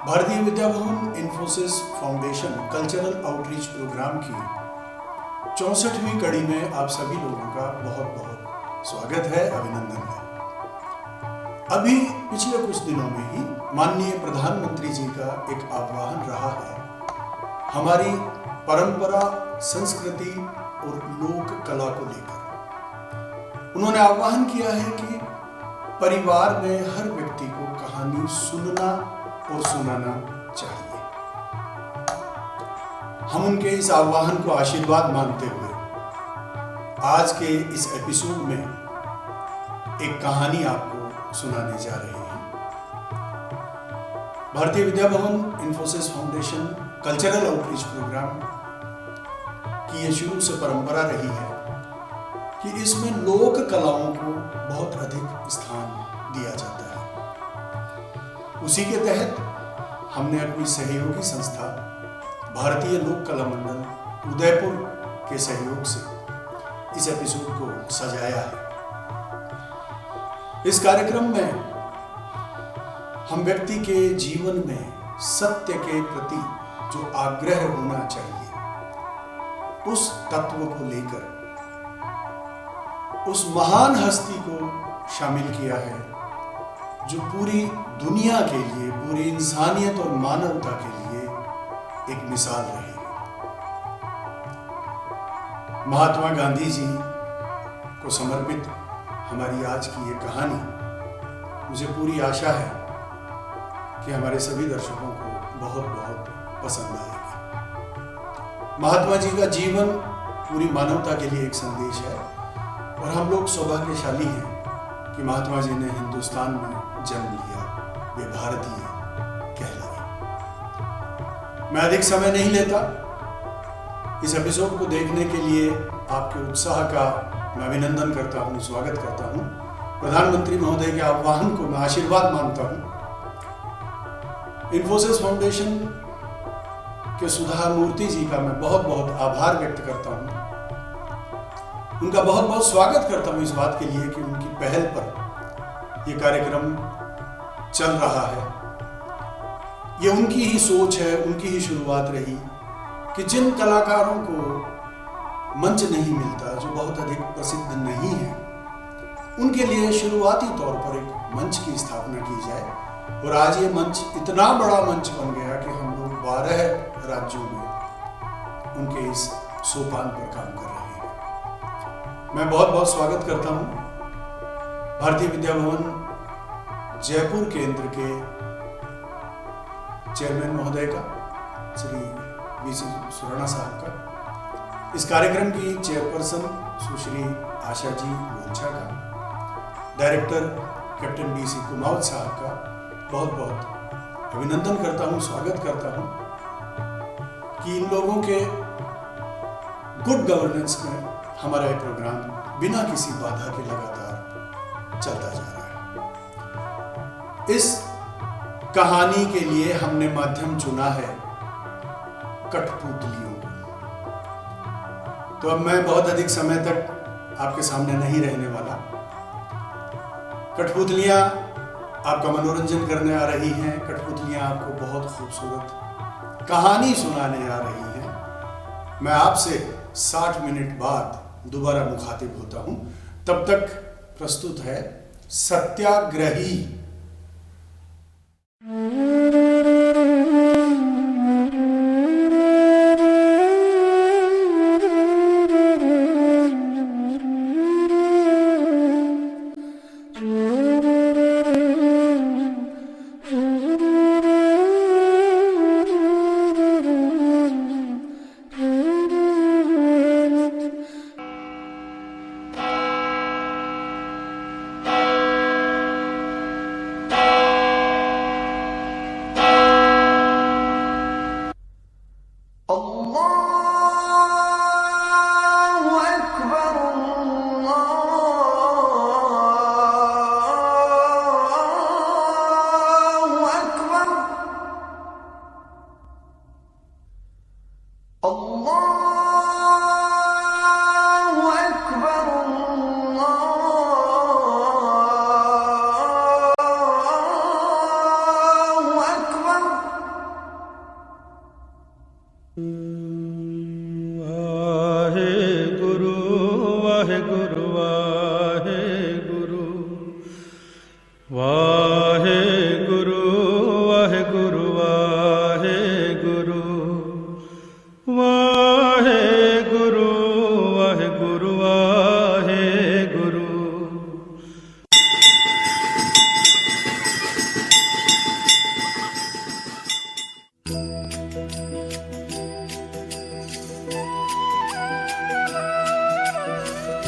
भारतीय Vidya Bhavan Infosys foundation cultural outreach programme की 64वीं कड़ी में आप सभी लोगों का बहुत बहुत स्वागत है, अभिनंदन है। अभी पिछले कुछ दिनों में ही माननीय प्रधानमंत्री जी का एक आह्वान रहा है हमारी परंपरा, संस्कृति और लोक कला को लेकर। उन्होंने आह्वान किया है कि परिवार में हर व्यक्ति को कहानी सुनना और सुनाना चाहिए। हम उनके इस आह्वान को आशीर्वाद मानते हुए आज के इस एपिसोड में एक कहानी आपको सुनाने जा रहे हैं। Bharatiya Vidya Bhavan Infosys foundation cultural outreach programme की ये शुरू से परंपरा रही है कि इसमें लोक कलाओं को बहुत अधिक स्थान दिया जाता है। उसी के तहत हमने अपनी सहयोगी संस्था भारतीय लोक कला मंडल उदयपुर के सहयोग से इस एपिसोड को सजाया है। इस कार्यक्रम में हम व्यक्ति के जीवन में सत्य के प्रति जो आग्रह होना चाहिए, उस तत्व को लेकर उस महान हस्ती को शामिल किया है जो पूरी दुनिया के लिए, पूरी इंसानियत और मानवता के लिए एक मिसाल रही है। महात्मा गांधी जी को समर्पित हमारी आज की ये कहानी, मुझे पूरी आशा है कि हमारे सभी दर्शकों को बहुत बहुत पसंद आएगी। महात्मा जी का जीवन पूरी मानवता के लिए एक संदेश है और हम लोग सौभाग्यशाली हैं कि महात्मा जी ने हिंदुस्तान में जन्म लिया, वे भारतीय कहलाए। मैं अधिक समय नहीं लेता, इस एपिसोड को देखने के लिए आपके उत्साह का मैं अभिनंदन करता हूँ, स्वागत करता हूँ। प्रधानमंत्री महोदय के आह्वान को मैं आशीर्वाद मानता हूँ। इन्फोसिस फाउंडेशन के सुधा मूर्ति जी का मैं बहुत बहुत आभार व्यक्त करता हूँ। उनका बहुत बहुत स्वागत करता हूँ इस बात के लिए कि उनकी पहल पर ये कार्यक्रम चल रहा है। ये उनकी ही सोच है, उनकी ही शुरुआत रही कि जिन कलाकारों को मंच नहीं मिलता, जो बहुत अधिक प्रसिद्ध नहीं है, उनके लिए शुरुआती तौर पर एक मंच की स्थापना की जाए। और आज ये मंच इतना बड़ा मंच बन गया कि हम लोग 12 राज्यों में उनके इस सोपान पर काम कर रहे हैं। मैं बहुत बहुत स्वागत करता हूँ भारतीय विद्या भवन जयपुर केंद्र के चेयरमैन महोदय का, श्री वीसी सुराणा साहब का, इस कार्यक्रम की चेयरपर्सन सुश्री आशा जी गोलछा का, डायरेक्टर कैप्टन बीसी कुमावत साहब का बहुत बहुत अभिनंदन करता हूँ, स्वागत करता हूँ कि इन लोगों के गुड गवर्नेंस में हमारा ये प्रोग्राम बिना किसी बाधा के लगातार चलता जा रहा है। इस कहानी के लिए हमने माध्यम चुना है कठपुतलियों को। तो अब मैं बहुत अधिक समय तक आपके सामने नहीं रहने वाला। कठपुतलियां आपका मनोरंजन करने आ रही हैं, कठपुतलियां आपको बहुत खूबसूरत कहानी सुनाने आ रही हैं। मैं आपसे 60 मिनट बाद दोबारा मुखातिब होता हूं। तब तक प्रस्तुत है सत्याग्रही।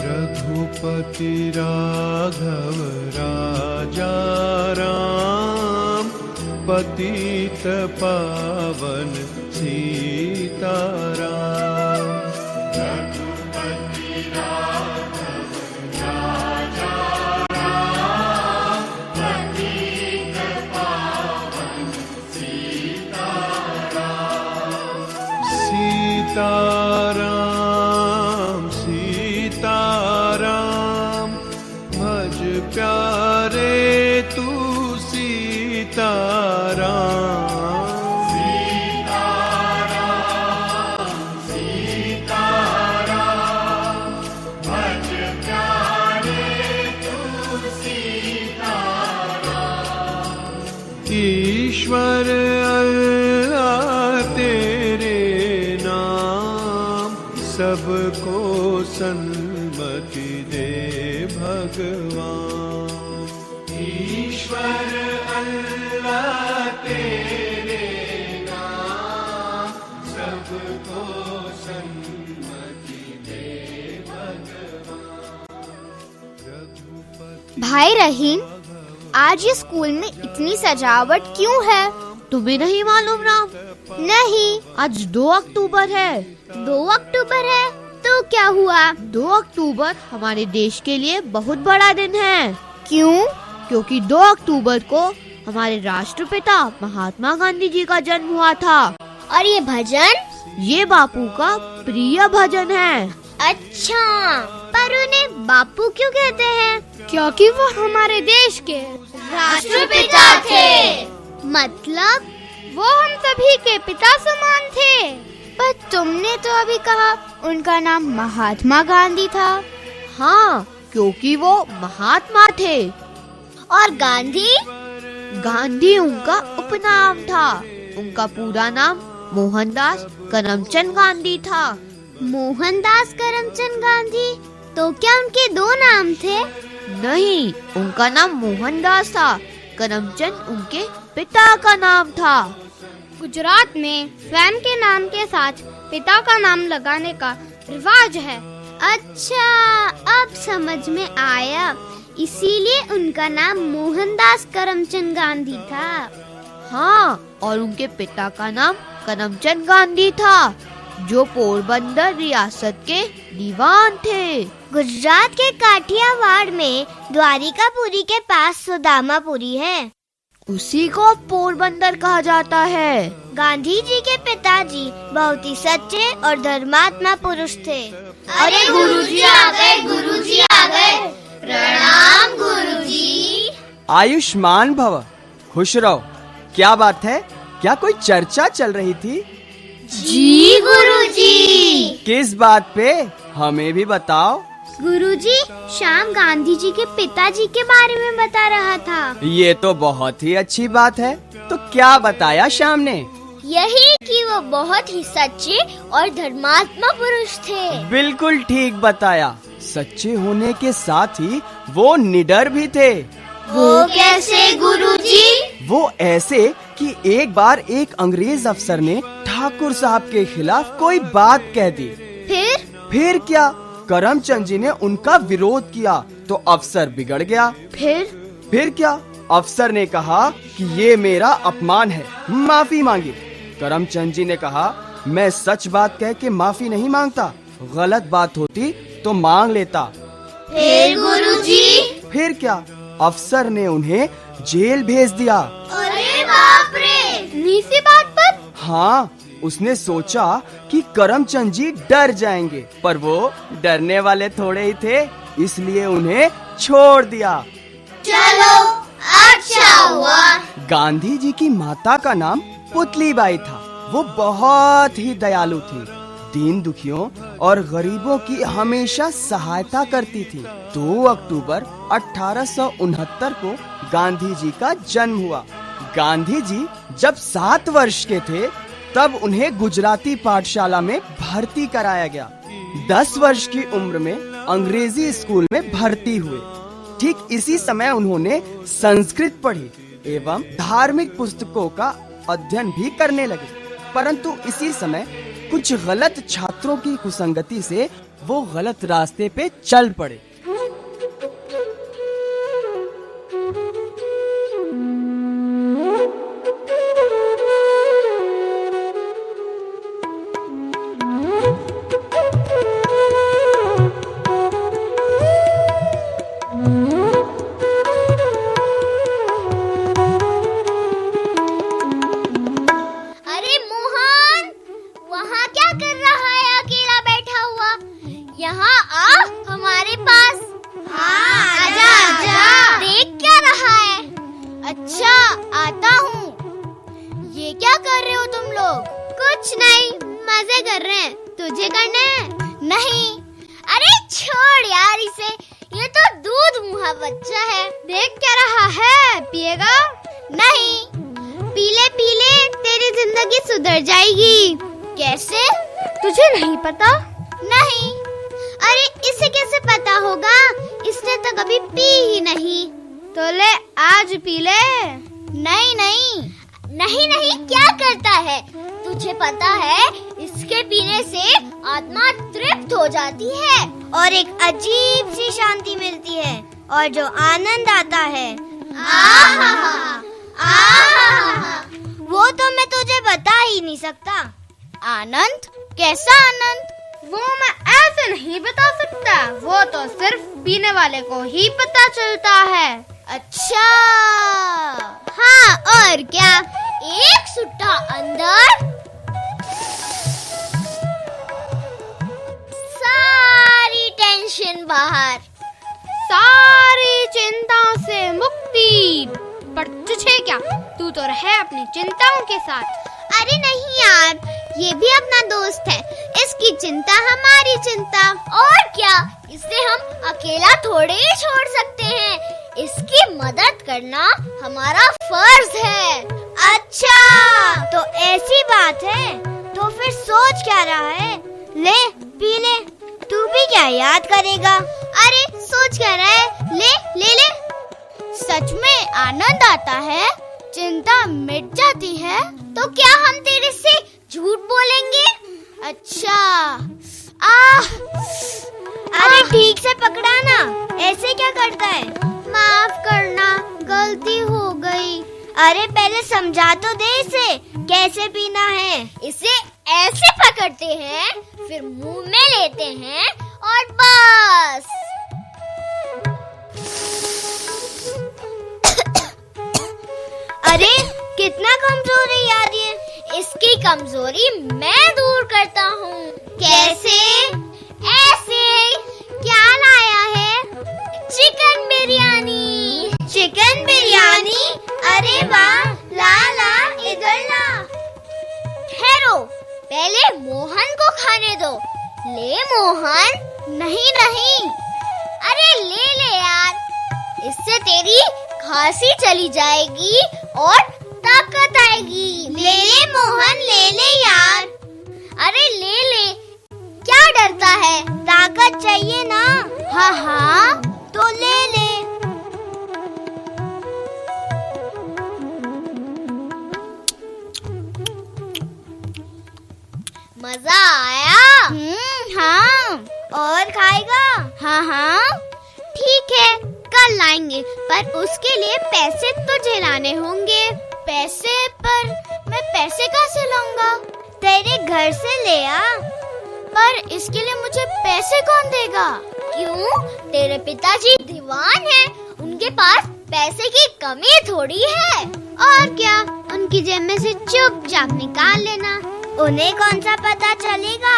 रघुपति राघव राजा राम, पतित पावन सीताराम। रघुपति राघव राजा राम, पतित पावन सीताराम। सीताराम सीताराम, भज प्यारे तू सीताराम। सीताराम सीताराम, भज प्यारे तू सीताराम। ईश्वर अल्लाह तेरे नाम, सबको सन्मति दे भगवान। ईश्वर अल्लाह तेरे नाम, सबको सन्मति दे भगवान। भाई रहीम, आज ये स्कूल में इतनी सजावट क्यों है? तुम्हें नहीं मालूम राम? नहीं। आज 2 अक्टूबर है। 2 अक्टूबर है तो क्या हुआ? 2 अक्टूबर हमारे देश के लिए बहुत बड़ा दिन है। क्यों? क्योंकि 2 अक्टूबर को हमारे राष्ट्रपिता महात्मा गांधी जी का जन्म हुआ था। और ये भजन? ये बापू का प्रिय भजन है। अच्छा, पर उन्हें बापू क्यों कहते हैं? क्योंकि वो हमारे देश के राष्ट्रपिता थे। मतलब वो हम सभी के पिता समान थे। पर तुमने तो अभी कहा उनका नाम महात्मा गांधी था। हाँ, क्योंकि वो महात्मा थे। और गांधी? गांधी उनका उपनाम था। उनका पूरा नाम मोहनदास करमचंद गांधी था। मोहनदास करमचंद गांधी? तो क्या उनके 2 नाम थे? नहीं, उनका नाम मोहनदास था। करमचंद उनके पिता का नाम था। गुजरात में स्वयं के नाम के साथ पिता का नाम लगाने का रिवाज है। अच्छा, अब समझ में आया। इसीलिए उनका नाम मोहनदास करमचंद गांधी था। हाँ, और उनके पिता का नाम करमचंद गांधी था, जो पोरबंदर रियासत के दीवान थे। गुजरात के काठियावाड़ में द्वारिकापुरी के पास सुदामापुरी है। उसी को पोरबंदर कहा जाता है। गांधी जी के पिताजी बहुत ही सच्चे और धर्मात्मा पुरुष थे। अरे गुरुजी आ गए, गुरुजी आ गए। प्रणाम गुरुजी। आयुष्मान भव, खुश रहो। क्या बात है? क्या कोई चर्चा चल रही थी? जी गुरुजी। किस बात पे? हमें भी बताओ। गुरुजी, श्याम गांधी जी के पिताजी के बारे में बता रहा था। ये तो बहुत ही अच्छी बात है। तो क्या बताया श्याम ने? यही कि वो बहुत ही सच्चे और धर्मात्मा पुरुष थे। बिल्कुल ठीक बताया। सच्चे होने के साथ ही वो निडर भी थे। वो कैसे गुरुजी? वो ऐसे कि एक बार एक अंग्रेज अफसर ने ठाकुर साहब के खिलाफ कोई बात कह दी। फिर क्या? करमचंद जी ने उनका विरोध किया तो अफसर बिगड़ गया। फिर क्या? अफसर ने कहा कि ये मेरा अपमान है, माफी मांगी। करमचंद जी ने कहा, मैं सच बात कह के माफी नहीं मांगता, गलत बात होती तो मांग लेता। फिर गुरुजी? फिर क्या? अफसर ने उन्हें जेल भेज दिया। अरे बाप रे! इसी बात पर? हाँ, उसने सोचा कि करमचंद जी डर जाएंगे, पर वो डरने वाले थोड़े ही थे, इसलिए उन्हें छोड़ दिया। चलो, अच्छा हुआ। गांधी जी की माता का नाम पुतलीबाई था। वो बहुत ही दयालु थी। दीन दुखियों और गरीबों की हमेशा सहायता करती थी। 2 अक्टूबर 1869 को गांधी जी का जन्म हुआ। गांधी जी जब 7 वर्ष के थे तब उन्हें गुजराती पाठशाला में भर्ती कराया गया। 10 वर्ष की उम्र में अंग्रेजी स्कूल में भर्ती हुए। ठीक इसी समय उन्होंने संस्कृत पढ़ी एवं धार्मिक पुस्तकों का अध्ययन भी करने लगे। परंतु इसी समय कुछ गलत छात्रों की कुसंगति से वो गलत रास्ते पे चल पड़े। अरे मोहन, वहाँ क्या कर रहा है अकेला बैठा हुआ? यहाँ आ हमारे पास। हाँ, आजा आजा। देख क्या रहा है? अच्छा, आता हूँ। ये क्या कर रहे हो तुम लोग? कुछ नहीं, मजे कर रहे हैं। तुझे करना है? नहीं। अरे छोड़ यार इसे, ये तो दूध मुहा बच्चा है। देख क्या रहा है, पिएगा? नहीं। पीले पीले तेरी जिंदगी सुधर जाएगी। कैसे? तुझे नहीं पता? नहीं। अरे इसे कैसे पता होगा? इसने तो कभी पी ही नहीं। तो ले आज पी ले। नहीं नहीं नहीं नहीं, क्या करता है? तुझे पता है इसके पीने से आत्मा तृप्त हो जाती है और एक अजीब सी शांति मिलती है और जो आनंद आता है। वो तो मैं तुझे बता ही नहीं सकता। आनंद? कैसा आनंद? वो मैं ऐसे नहीं बता सकता, वो तो सिर्फ पीने वाले को ही पता चलता है। अच्छा, हाँ और क्या? एक सुट्टा अंदर, सारी टेंशन बाहर, सारी चिंता से मुक्ति। पर तुझे क्या, तू तो रहे अपनी चिंताओं के साथ। अरे नहीं यार, ये भी अपना दोस्त है, इसकी चिंता हमारी चिंता। और क्या, इसे हम अकेला थोड़े ही छोड़ सकते हैं, इसकी मदद करना हमारा फर्ज है। अच्छा, तो ऐसी बात है, तो फिर सोच क्या रहा है? ले पी ले, तू भी क्या याद करेगा? अरे सोच क्या रहा है, ले ले ले। सच में आनंद आता है, चिंता मिट जाती है, तो क्या हम तेरे से झूठ बोलेंगे? अच्छा, अरे ठीक से पकड़ा ना, ऐसे क्या करता है? माफ करना, गलती हो गई। अरे पहले समझा तो दे इसे, कैसे पीना है। इसे ऐसे पकड़ते हैं, फिर मुंह में लेते हैं और बस। अरे कितना कमजोर है यार ये। इसकी कमजोरी मैं दूर करता हूँ। कैसे? ऐसे। क्या लाया है? चिकन बिरयानी। चिकन बिरयानी? अरे वाह, ला ला, इधर ला। ठहरो, पहले मोहन को खाने दो। ले मोहन। नहीं नहीं, अरे ले ले यार, इससे तेरी खांसी चली जाएगी और ताकत आएगी। ले ले मोहन, ले ले यार। अरे ले ले, क्या डरता है? ताकत चाहिए ना? हाँ हाँ, तो ले ले। मजा आया? हाँ। और खाएगा? हाँ हाँ। ठीक है, कल लाएंगे, पर उसके लिए पैसे तुझे लाने होंगे। पैसे? पर मैं पैसे कहाँ से लाऊंगा? तेरे घर से ले आ। पर इसके लिए मुझे पैसे कौन देगा? क्यों? तेरे पिताजी दीवान हैं, उनके पास पैसे की कमी थोड़ी है। और क्या, उनकी जेब में से चुपचाप निकाल लेना, उन्हें कौन सा पता चलेगा?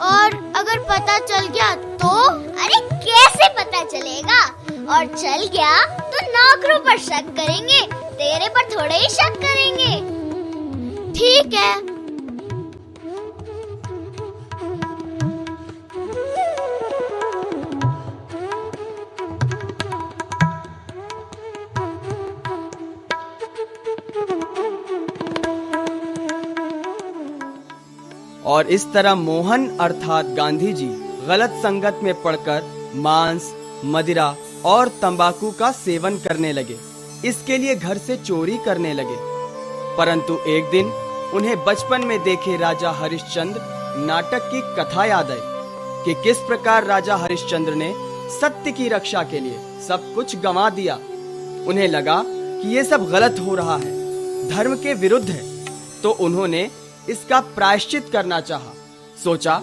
और अगर पता चल गया तो? अरे कैसे पता चलेगा? और चल गया तो नौकरों पर शक करेंगे, तेरे पर थोड़े ही शक करेंगे। ठीक है। और इस तरह मोहन अर्थात गांधी जी गलत संगत में पड़कर मांस, मदिरा और तंबाकू का सेवन करने लगे। इसके लिए घर से चोरी करने लगे। परंतु एक दिन उन्हें बचपन में देखे राजा हरिश्चंद्र नाटक की कथा याद आई कि किस प्रकार राजा हरिश्चंद्र ने सत्य की रक्षा के लिए सब कुछ गंवा दिया। उन्हें लगा कि ये सब गलत हो रहा है, धर्म के विरुद्ध है, तो उन्होंने इसका प्रायश्चित करना चाहा। सोचा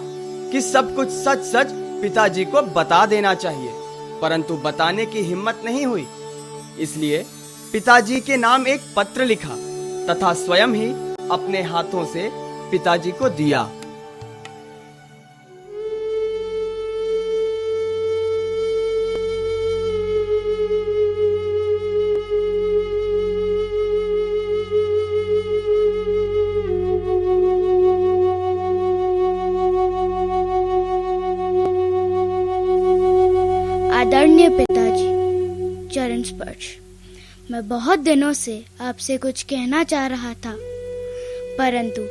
कि सब कुछ सच सच पिताजी को बता देना चाहिए, परंतु बताने की हिम्मत नहीं हुई। इसलिए पिताजी के नाम एक पत्र लिखा तथा स्वयं ही अपने हाथों से पिताजी को दिया। आदरणीय पिताजी, चरण स्पर्श। मैं बहुत दिनों से आपसे कुछ कहना चाह रहा था, परंतु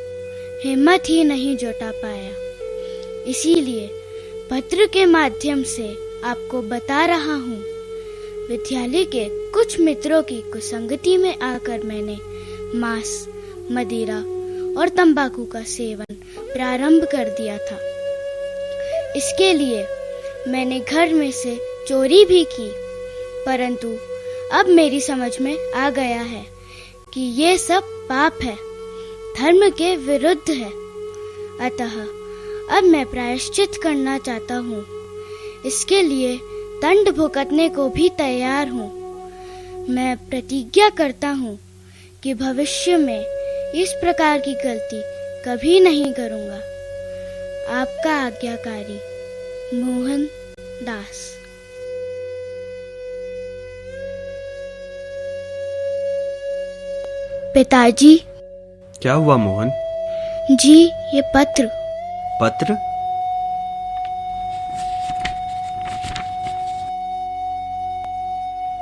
हिम्मत ही नहीं जुटा पाया। इसीलिए पत्र के माध्यम से आपको बता रहा हूँ। विद्यालय के कुछ मित्रों की कुसंगति में आकर मैंने मांस, मदिरा और तंबाकू का सेवन प्रारंभ कर दिया था। इसके लिए मैंने घर में से चोरी भी की, परंतु अब मेरी समझ में आ गया है कि ये सब पाप है, धर्म के विरुद्ध है। अतः अब मैं प्रायश्चित करना चाहता हूँ। इसके लिए दंड भुगतने को भी तैयार हूँ। मैं प्रतिज्ञा करता हूँ कि भविष्य में इस प्रकार की गलती कभी नहीं करूँगा। आपका आज्ञाकारी मोहन दास। पिताजी। क्या हुआ मोहन? जी, ये पत्र। पत्र?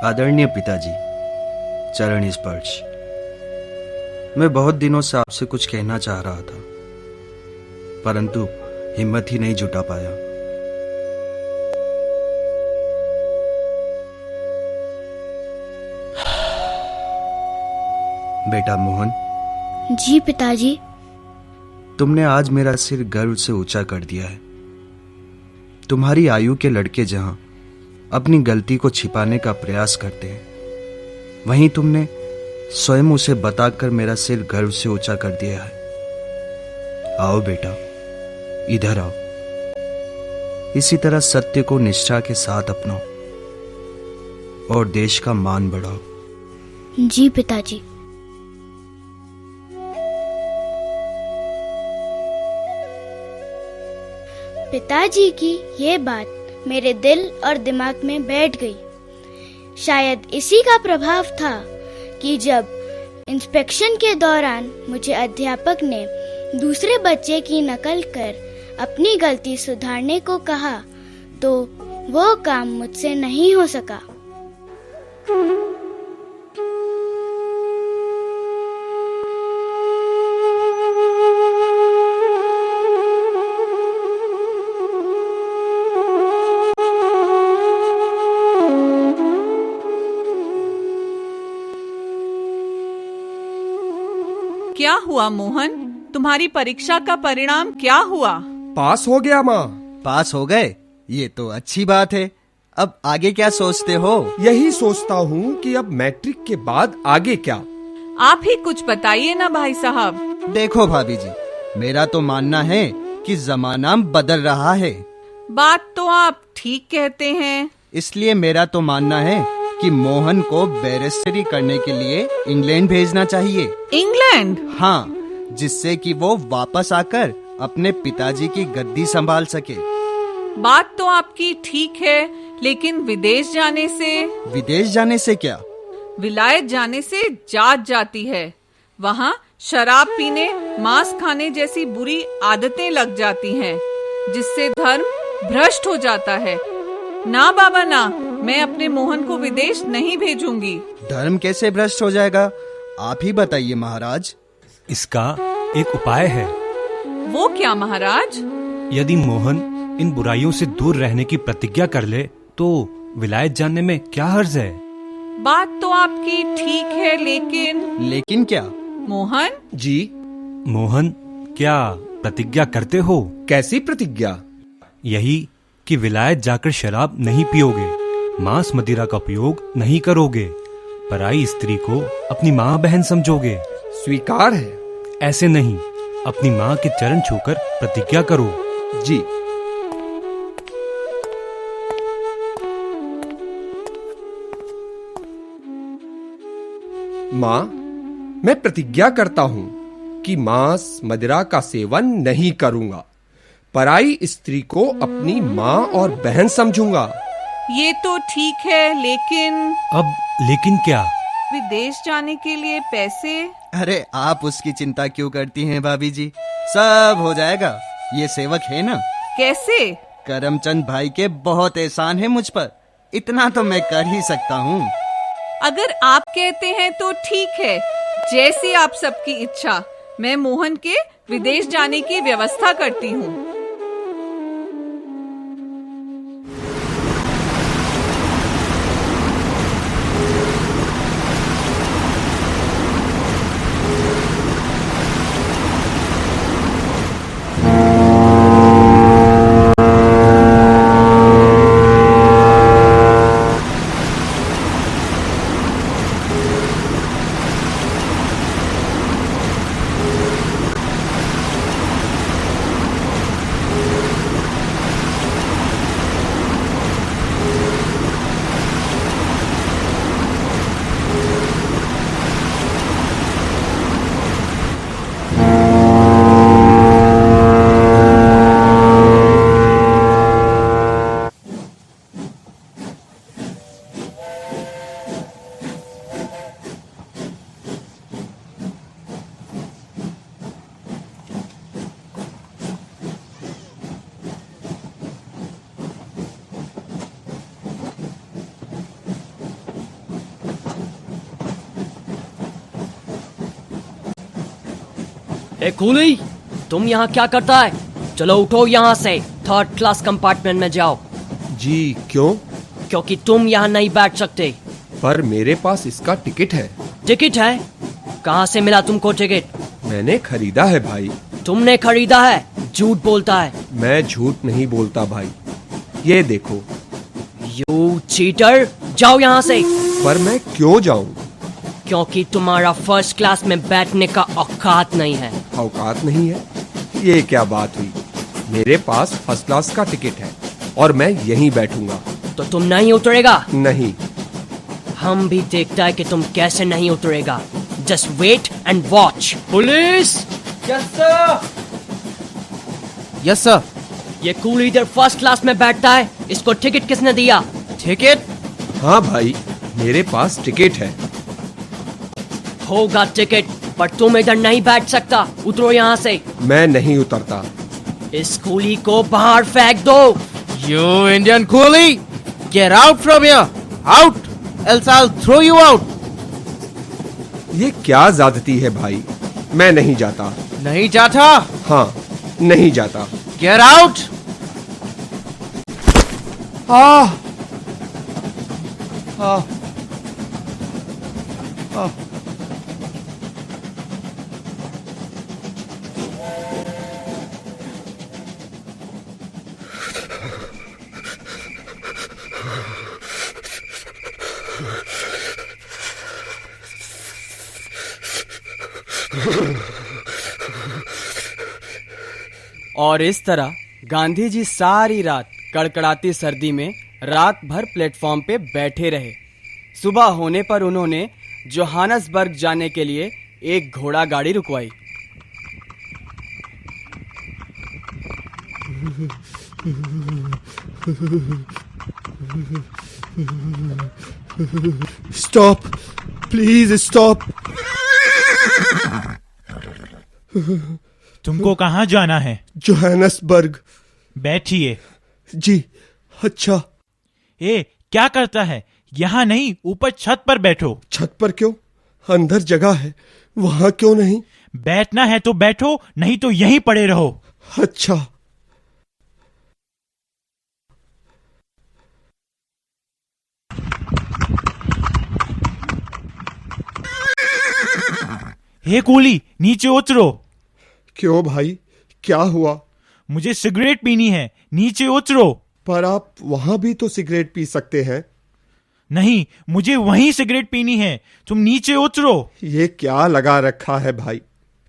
आदरणीय पिताजी, चरण स्पर्श। मैं बहुत दिनों से आपसे कुछ कहना चाह रहा था, परंतु हिम्मत ही नहीं जुटा पाया। बेटा मोहन। जी पिताजी। तुमने आज मेरा सिर गर्व से ऊंचा कर दिया है। तुम्हारी आयु के लड़के जहां अपनी गलती को छिपाने का प्रयास करते हैं, वहीं तुमने स्वयं उसे बताकर मेरा सिर गर्व से ऊंचा कर दिया है। आओ बेटा, इधर आओ। इसी तरह सत्य को निष्ठा के साथ अपनाओ और देश का मान बढ़ाओ। जी पिताजी। पिताजी की ये बात मेरे दिल और दिमाग में बैठ गई। शायद इसी का प्रभाव था कि जब इंस्पेक्शन के दौरान मुझे अध्यापक ने दूसरे बच्चे की नकल कर अपनी गलती सुधारने को कहा, तो वो काम मुझसे नहीं हो सका। क्या हुआ मोहन? तुम्हारी परीक्षा का परिणाम क्या हुआ? पास हो गया माँ। पास हो गए? ये तो अच्छी बात है। अब आगे क्या सोचते हो? यही सोचता हूँ कि अब मैट्रिक के बाद आगे क्या। आप ही कुछ बताइए ना भाई साहब। देखो भाभी जी, मेरा तो मानना है कि जमाना बदल रहा है। बात तो आप ठीक कहते हैं। इसलिए मेरा तो मानना है कि मोहन को बैरिस्टरी करने के लिए इंग्लैंड भेजना चाहिए। इंग्लैंड? हाँ, जिससे कि वो वापस आकर अपने पिताजी की गद्दी संभाल सके। बात तो आपकी ठीक है, लेकिन विदेश जाने से? विदेश जाने से क्या? विलायत जाने से जात जाती है। वहाँ शराब पीने, मांस खाने जैसी बुरी आदतें लग जाती हैं, जिससे धर्म भ्रष्ट हो जाता है। ना बाबा ना, मैं अपने मोहन को विदेश नहीं भेजूंगी। धर्म कैसे भ्रष्ट हो जाएगा? आप ही बताइए महाराज। इसका एक उपाय है। वो क्या महाराज? यदि मोहन इन बुराइयों से दूर रहने की प्रतिज्ञा कर ले, तो विलायत जाने में क्या हर्ज है? बात तो आपकी ठीक है, लेकिन लेकिन क्या? मोहन जी, मोहन, क्या प्रतिज्ञा करते हो? कैसी प्रतिज्ञा? यही कि विलायत जाकर शराब नहीं पियोगे, मांस मदिरा का उपयोग नहीं करोगे, पराई स्त्री को अपनी माँ बहन समझोगे। स्वीकार है। ऐसे नहीं, अपनी माँ के चरण छूकर प्रतिज्ञा करो। जी। माँ, मैं प्रतिज्ञा करता हूँ कि मांस मदिरा का सेवन नहीं करूंगा, पराई स्त्री को अपनी माँ और बहन समझूंगा। ये तो ठीक है, लेकिन अब लेकिन क्या? विदेश जाने के लिए पैसे? अरे आप उसकी चिंता क्यों करती हैं भाभी जी, सब हो जाएगा। ये सेवक है ना। कैसे? करमचंद भाई के बहुत एहसान है मुझ पर, इतना तो मैं कर ही सकता हूँ। अगर आप कहते हैं तो ठीक है, जैसी आप सबकी इच्छा। मैं मोहन के विदेश जाने की व्यवस्था करती हूँ। ए कूली, तुम यहाँ क्या करता है? चलो उठो यहाँ से, 3rd क्लास कंपार्टमेंट में जाओ। जी, क्यों? क्योंकि तुम यहाँ नहीं बैठ सकते। पर मेरे पास इसका टिकट है। टिकट है? कहाँ से मिला तुमको टिकट? मैंने खरीदा है भाई। तुमने खरीदा है? झूठ बोलता है। मैं झूठ नहीं बोलता भाई, ये देखो। यू चीटर, जाओ यहाँ से। पर मैं क्यों जाऊँ? क्योंकि तुम्हारा 1st क्लास में बैठने का औकात नहीं है। औकात नहीं है? ये क्या बात हुई? मेरे पास 1st क्लास का टिकट है और मैं यहीं बैठूंगा। तो तुम नहीं उतरेगा? नहीं। हम भी देखता है कि तुम कैसे नहीं उतरेगा। Just wait and watch. Police! Yes sir. Yes sir. ये कूली इधर 1st क्लास में बैठता है, इसको टिकट किसने दिया? टिकट? हाँ भाई, मेरे पास टिकट है। होगा टिकट, पर तुम इधर नहीं बैठ सकता। उतरो यहाँ से। मैं नहीं उतरता। इस कूली को बाहर फेंक दो। You Indian coolie, get out from here, out, else I'll throw you out. ये क्या ज्यादती है भाई, मैं नहीं जाता। नहीं जाता? हाँ, नहीं जाता। Get out. आह! आह! आह! और इस तरह गांधी जी सारी रात कड़कड़ाती सर्दी में रात भर प्लेटफॉर्म पे बैठे रहे। सुबह होने पर उन्होंने जोहानसबर्ग जाने के लिए एक घोड़ा गाड़ी रुकवाई। Stop, please stop. तुमको कहाँ जाना है? जोहानसबर्ग। बैठिए। जी, अच्छा। ए, क्या करता है? यहाँ नहीं, ऊपर छत पर बैठो। छत पर क्यों? अंदर जगह है, वहाँ क्यों नहीं? बैठना है तो बैठो, नहीं तो यहीं पड़े रहो। अच्छा। हे कूली, नीचे उतरो। क्यों भाई, क्या हुआ? मुझे सिगरेट पीनी है, नीचे उतरो। पर आप वहां भी तो सिगरेट पी सकते हैं। नहीं, मुझे वहीं सिगरेट पीनी है, तुम नीचे उतरो। ये क्या लगा रखा है भाई,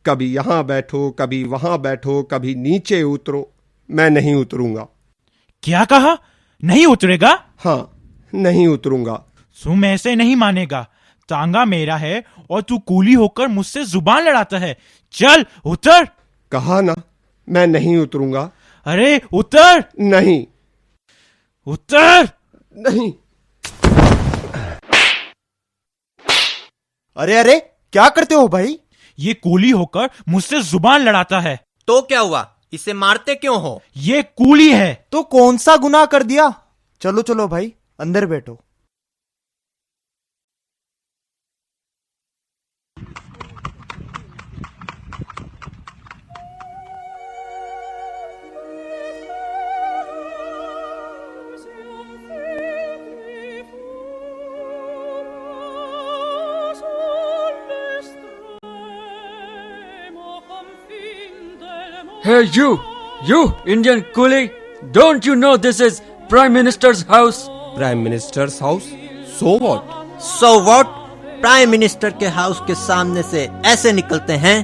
कभी यहाँ बैठो, कभी वहां बैठो, कभी नीचे उतरो। मैं नहीं उतरूंगा। क्या कहा? नहीं उतरेगा? हाँ, नहीं उतरूंगा। तुम ऐसे नहीं मानेगा, तांगा मेरा है और तू कूली होकर मुझसे जुबान लड़ाता है। चल उतर। कहा ना, मैं नहीं उतरूंगा। अरे उतर। नहीं। उतर। नहीं। अरे अरे, क्या करते हो भाई? ये कूली होकर मुझसे जुबान लड़ाता है। तो क्या हुआ, इसे मारते क्यों हो? ये कूली है। तो कौन सा गुनाह कर दिया? चलो चलो भाई, अंदर बैठो। Hey you Indian coolie, don't you know this is Prime Minister's house? Prime Minister's house? So what? So what? Prime minister के हाउस के सामने से ऐसे निकलते हैं?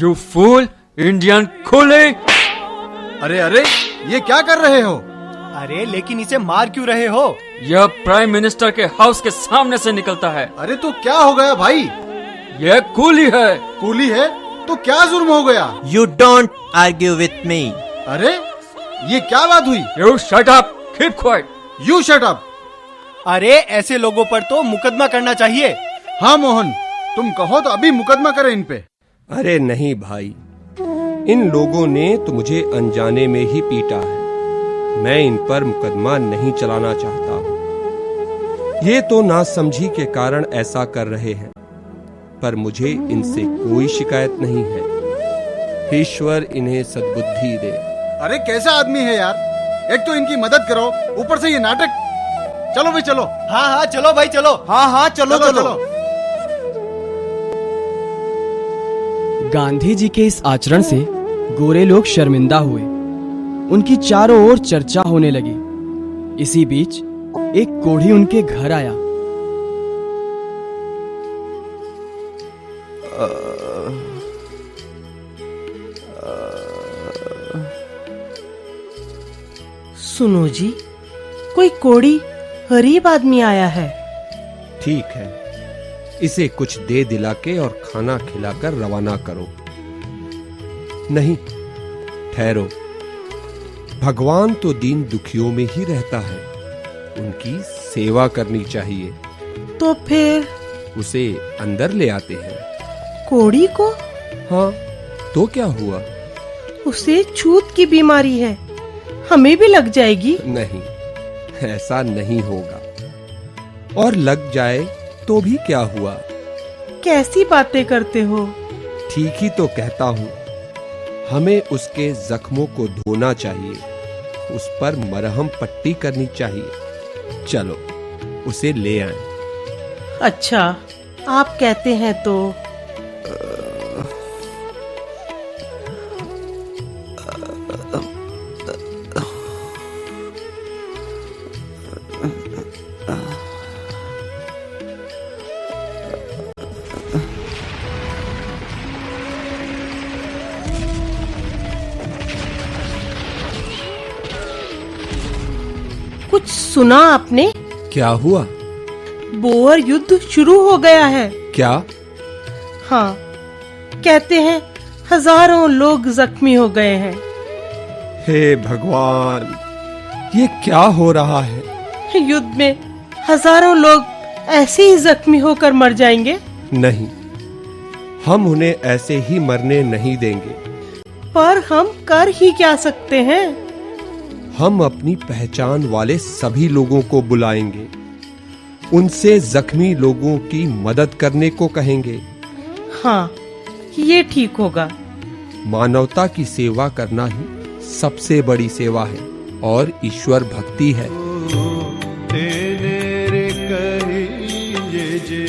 You fool, Indian coolie! अरे अरे, ये क्या कर रहे हो? अरे लेकिन इसे मार क्यों रहे हो? यह प्राइम मिनिस्टर के हाउस के सामने से निकलता है। अरे तो क्या हो गया भाई? यह कूली है। कूली है तो क्या जुर्म हो गया? You don't argue with me. अरे ये क्या बात हुई? You shut up, keep quiet. You shut up. अरे ऐसे लोगों पर तो मुकदमा करना चाहिए। हाँ मोहन, तुम कहो तो अभी मुकदमा करें इन पे। अरे नहीं भाई, इन लोगों ने तो मुझे अनजाने में ही पीटा है। मैं इन पर मुकदमा नहीं चलाना चाहता हूँ। ये तो नासमझी के कारण ऐसा कर रहे हैं, पर मुझे इनसे कोई शिकायत नहीं है। ईश्वर इन्हें सद्बुद्धि दे। अरे कैसा आदमी है यार, एक तो इनकी मदद करो, ऊपर से ये नाटक। चलो भाई चलो। हाँ हाँ चलो भाई चलो। हाँ हाँ चलो चलो। गांधी जी के इस आचरण से गोरे लोग शर्मिंदा हुए। उनकी चारों ओर चर्चा होने लगी। इसी बीच एक कोढ़ी उनके घर आया। सुनो जी, कोई कोढ़ी गरीब आदमी आया है। ठीक है, इसे कुछ दे दिला के और खाना खिलाकर रवाना करो। नहीं, ठहरो। भगवान तो दीन दुखियों में ही रहता है, उनकी सेवा करनी चाहिए। तो फिर उसे अंदर ले आते हैं। कोढ़ी को? हाँ, तो क्या हुआ? उसे छूत की बीमारी है, हमें भी लग जाएगी। नहीं, ऐसा नहीं होगा। और लग जाए तो भी क्या हुआ? कैसी बातें करते हो? ठीक ही तो कहता हूँ। हमें उसके जख्मों को धोना चाहिए, उस पर मरहम पट्टी करनी चाहिए। चलो उसे ले आएं। अच्छा, आप कहते हैं तो। कुछ सुना आपने? क्या हुआ? बोअर युद्ध शुरू हो गया है। क्या? हाँ, कहते हैं हजारों लोग जख्मी हो गए हैं। हे भगवान, ये क्या हो रहा है? युद्ध में हजारों लोग ऐसे ही जख्मी होकर मर जाएंगे। नहीं, हम उन्हें ऐसे ही मरने नहीं देंगे। पर हम कर ही क्या सकते हैं? हम अपनी पहचान वाले सभी लोगों को बुलाएंगे, उनसे जख्मी लोगों की मदद करने को कहेंगे। हाँ, ये ठीक होगा। मानवता की सेवा करना ही सबसे बड़ी सेवा है और ईश्वर भक्ति है। तेरे कहिए जे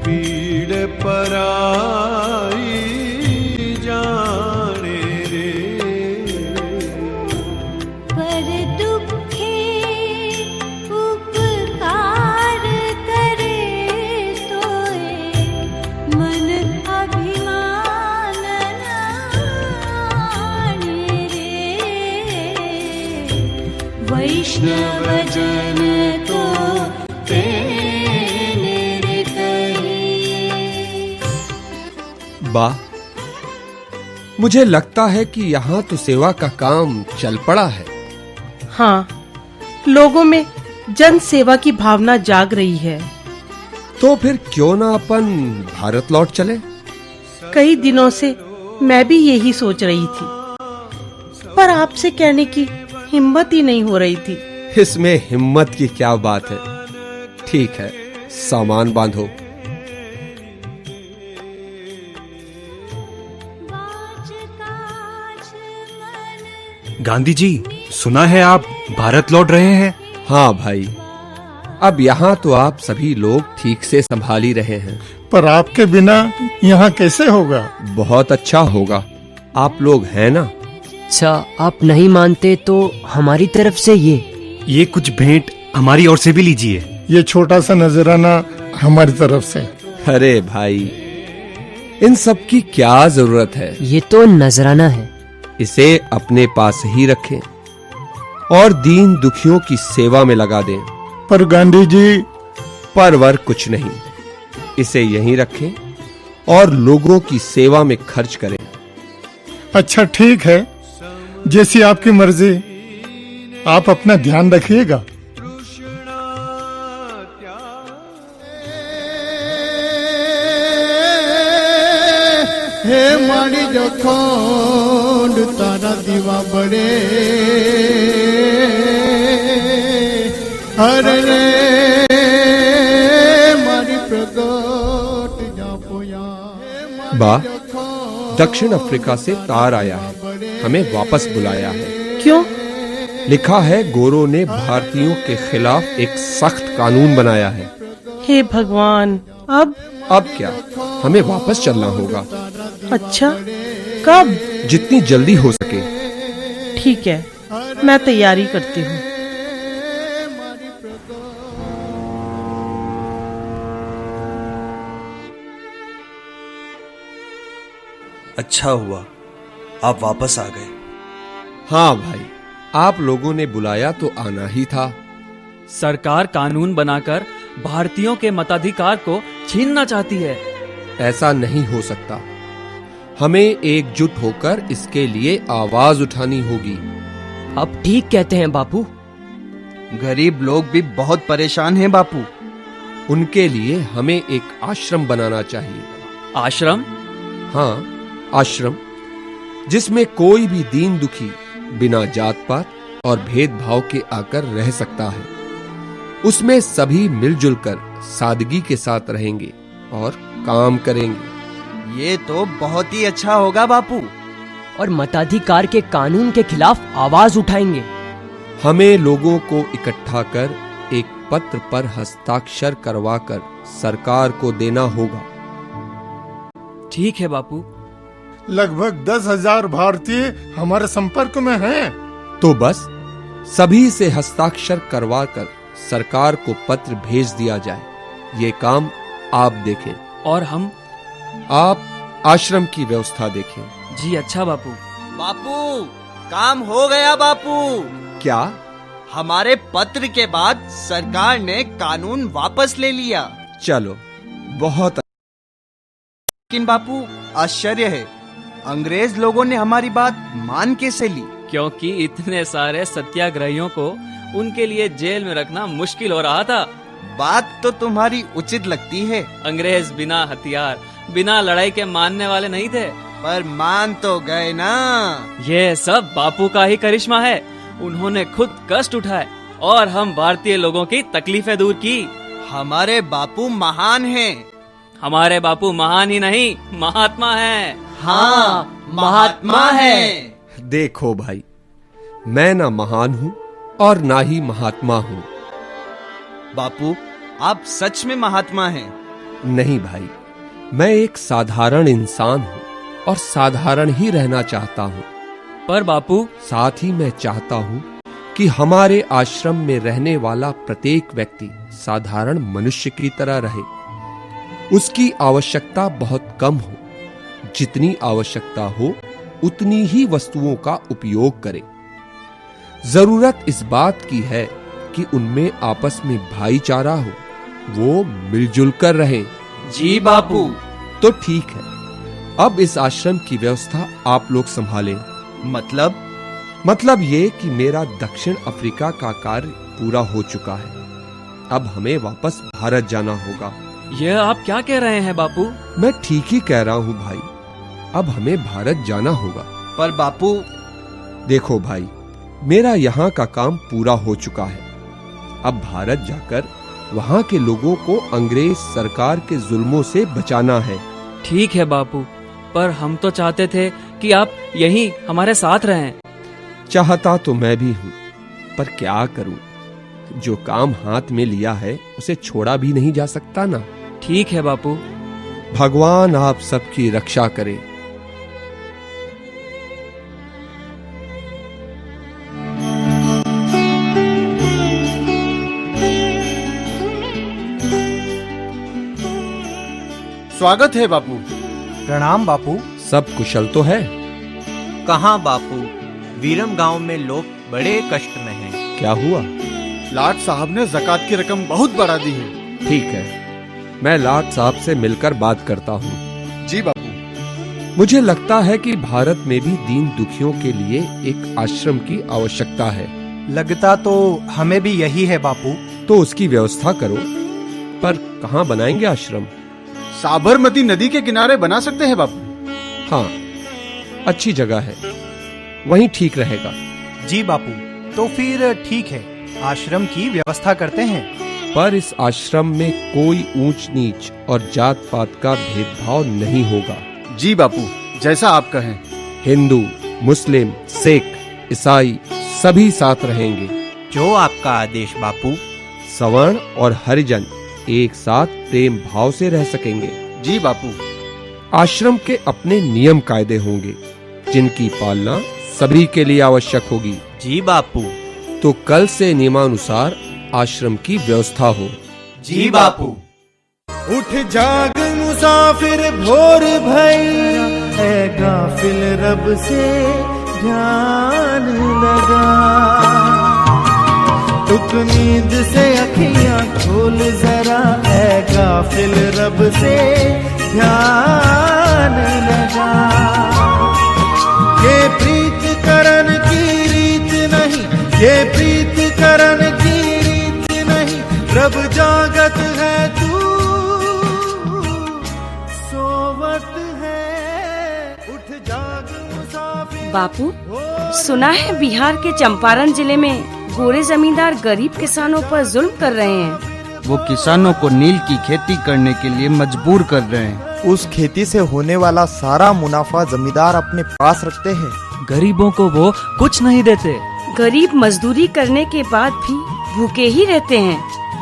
पीड़ पराई जाने, वचन तो तेरे कहिए। बा, मुझे लगता है कि यहाँ तो सेवा का काम चल पड़ा है। हाँ, लोगों में जन सेवा की भावना जाग रही है। तो फिर क्यों ना अपन भारत लौट चले? कई दिनों से मैं भी यही सोच रही थी, पर आपसे कहने की हिम्मत ही नहीं हो रही थी। इसमें हिम्मत की क्या बात है? ठीक है, सामान बांधो। गांधी जी, सुना है आप भारत लौट रहे हैं? हाँ भाई, अब यहाँ तो आप सभी लोग ठीक से संभाल ही रहे हैं। पर आपके बिना यहाँ कैसे होगा? बहुत अच्छा होगा, आप लोग हैं ना। अच्छा, आप नहीं मानते तो हमारी तरफ से ये कुछ भेंट हमारी ओर से भी लीजिए। ये छोटा सा नजराना हमारी तरफ से। अरे भाई, इन सब की क्या जरूरत है? ये तो नजराना है। इसे अपने पास ही रखें और दीन दुखियों की सेवा में लगा दें। पर गांधी जी, परवर कुछ नहीं, इसे यहीं रखें और लोगों की सेवा में खर्च करें। अच्छा ठीक है, जैसी आपकी मर्जी। आप अपना ध्यान रखिएगा। हे माड़ी जखोंड तारा दीवा बड़े, हरे रे मारी प्रगट जा पोया। बा, दक्षिण अफ्रीका से तार आया है, हमें वापस बुलाया है। क्यों? लिखा है गोरों ने भारतीयों के खिलाफ एक सख्त कानून बनाया है। हे भगवान, अब क्या? हमें वापस चलना होगा। अच्छा, कब? जितनी जल्दी हो सके। ठीक है, मैं तैयारी करती हूँ। अच्छा हुआ आप वापस आ गए। हाँ भाई, आप लोगों ने बुलाया तो आना ही था। सरकार कानून बनाकर भारतीयों के मताधिकार को छीनना चाहती है। ऐसा नहीं हो सकता, हमें एकजुट होकर इसके लिए आवाज उठानी होगी। आप ठीक कहते हैं बापू। गरीब लोग भी बहुत परेशान हैं बापू। उनके लिए हमें एक आश्रम बनाना चाहिए। आश्रम? हाँ, आश्रम जिसमें कोई भी दीन दुखी बिना जात पात और भेदभाव के आकर रह सकता है। उसमें सभी मिलजुल कर सादगी के साथ रहेंगे और काम करेंगे। ये तो बहुत ही अच्छा होगा बापू। और मताधिकार के कानून के खिलाफ आवाज उठाएंगे। हमें लोगों को इकट्ठा कर एक पत्र पर हस्ताक्षर करवाकर सरकार को देना होगा। ठीक है बापू। लगभग 10,000 भारतीय हमारे संपर्क में हैं। तो बस सभी से हस्ताक्षर करवाकर सरकार को पत्र भेज दिया जाए। ये काम आप देखें। और हम? आप आश्रम की व्यवस्था देखें। जी अच्छा बापू। बापू, काम हो गया बापू। क्या? हमारे पत्र के बाद सरकार ने कानून वापस ले लिया। चलो, बहुत। लेकिन बापू, आश्चर्य है, अंग्रेज लोगों ने हमारी बात मान कैसे ली? क्योंकि इतने सारे सत्याग्रहियों को उनके लिए जेल में रखना मुश्किल हो रहा था। बात तो तुम्हारी उचित लगती है। अंग्रेज बिना हथियार, बिना लड़ाई के मानने वाले नहीं थे। पर मान तो गए ना। ये सब बापू का ही करिश्मा है। उन्होंने खुद कष्ट उठाए और हम भारतीय लोगों की तकलीफें दूर की। हमारे बापू महान हैं। हमारे बापू महान ही नहीं, महात्मा हैं। हाँ, महात्मा हैं। देखो भाई, मैं ना महान हूँ और ना ही महात्मा हूँ। बापू, आप सच में महात्मा हैं। नहीं भाई, मैं एक साधारण इंसान हूँ और साधारण ही रहना चाहता हूँ। पर बापू, साथ ही मैं चाहता हूँ कि हमारे आश्रम में रहने वाला प्रत्येक व्यक्ति साधारण मनुष्य की तरह रहे। उसकी आवश्यकता बहुत कम हो, जितनी आवश्यकता हो उतनी ही वस्तुओं का उपयोग करे। जरूरत इस बात की है कि उनमें आपस में भाईचारा हो, वो मिलजुल कर रहें। जी बापू। तो ठीक है, अब इस आश्रम की व्यवस्था आप लोग संभालें। मतलब ये कि मेरा दक्षिण अफ्रीका का कार्य पूरा हो चुका है। अब हमें वापस भारत जाना होगा। यह आप क्या कह रहे हैं बापू? मैं ठीक ही कह रहा हूँ भाई, अब हमें भारत जाना होगा। पर बापू, देखो भाई, मेरा यहाँ का काम पूरा हो चुका है। अब भारत जाकर वहाँ के लोगों को अंग्रेज सरकार के जुल्मों से बचाना है। ठीक है बापू, पर हम तो चाहते थे कि आप यहीं हमारे साथ रहें। चाहता तो मैं भी हूँ, पर क्या करूँ, जो काम हाथ में लिया है उसे छोड़ा भी नहीं जा सकता ना। ठीक है बापू। भगवान आप सबकी रक्षा करे। स्वागत है बापू। प्रणाम बापू। सब कुशल तो है? कहाँ बापू, वीरम गांव में लोग बड़े कष्ट में हैं। क्या हुआ? लाट साहब ने ज़कात की रकम बहुत बढ़ा दी है। ठीक है, मैं लाट साहब से मिलकर बात करता हूँ। जी बापू। मुझे लगता है कि भारत में भी दीन दुखियों के लिए एक आश्रम की आवश्यकता है। लगता तो हमें भी यही है बापू। तो उसकी व्यवस्था करो, पर कहाँ बनाएंगे आश्रम? साबरमती नदी के किनारे बना सकते हैं बापू। हाँ, अच्छी जगह है, वहीं ठीक रहेगा। जी बापू, तो फिर ठीक है, आश्रम की व्यवस्था करते हैं। पर इस आश्रम में कोई ऊंच नीच और जात पात का भेदभाव नहीं होगा। जी बापू, जैसा आप कहें। हिंदू, मुस्लिम, सिख, ईसाई सभी साथ रहेंगे। जो आपका आदेश बापू। सवर्ण और हरिजन एक साथ प्रेम भाव से रह सकेंगे। जी बापू। आश्रम के अपने नियम कायदे होंगे, जिनकी पालना सभी के लिए आवश्यक होगी। जी बापू। तो कल से नियमानुसार आश्रम की व्यवस्था हो। जी बापू। उठ जाग मुसाफिर भोर भई है, गाफिल रब से ध्यान लगा। टुक नींद से अखियां खोल जरा, है गाफिल रब से ध्यान लगा। ये प्रीत करन की रीत नहीं, ये प्रीत करन की रीत नहीं, रब जागत है तू सोवत है। उठ जाग मुसाफिर। बापू, सुना है बिहार के चंपारण जिले में गोरे जमींदार गरीब किसानों पर जुल्म कर रहे हैं। वो किसानों को नील की खेती करने के लिए मजबूर कर रहे हैं। उस खेती से होने वाला सारा मुनाफा जमींदार अपने पास रखते हैं। गरीबों को वो कुछ नहीं देते। गरीब मजदूरी करने के बाद भी भूखे ही रहते हैं।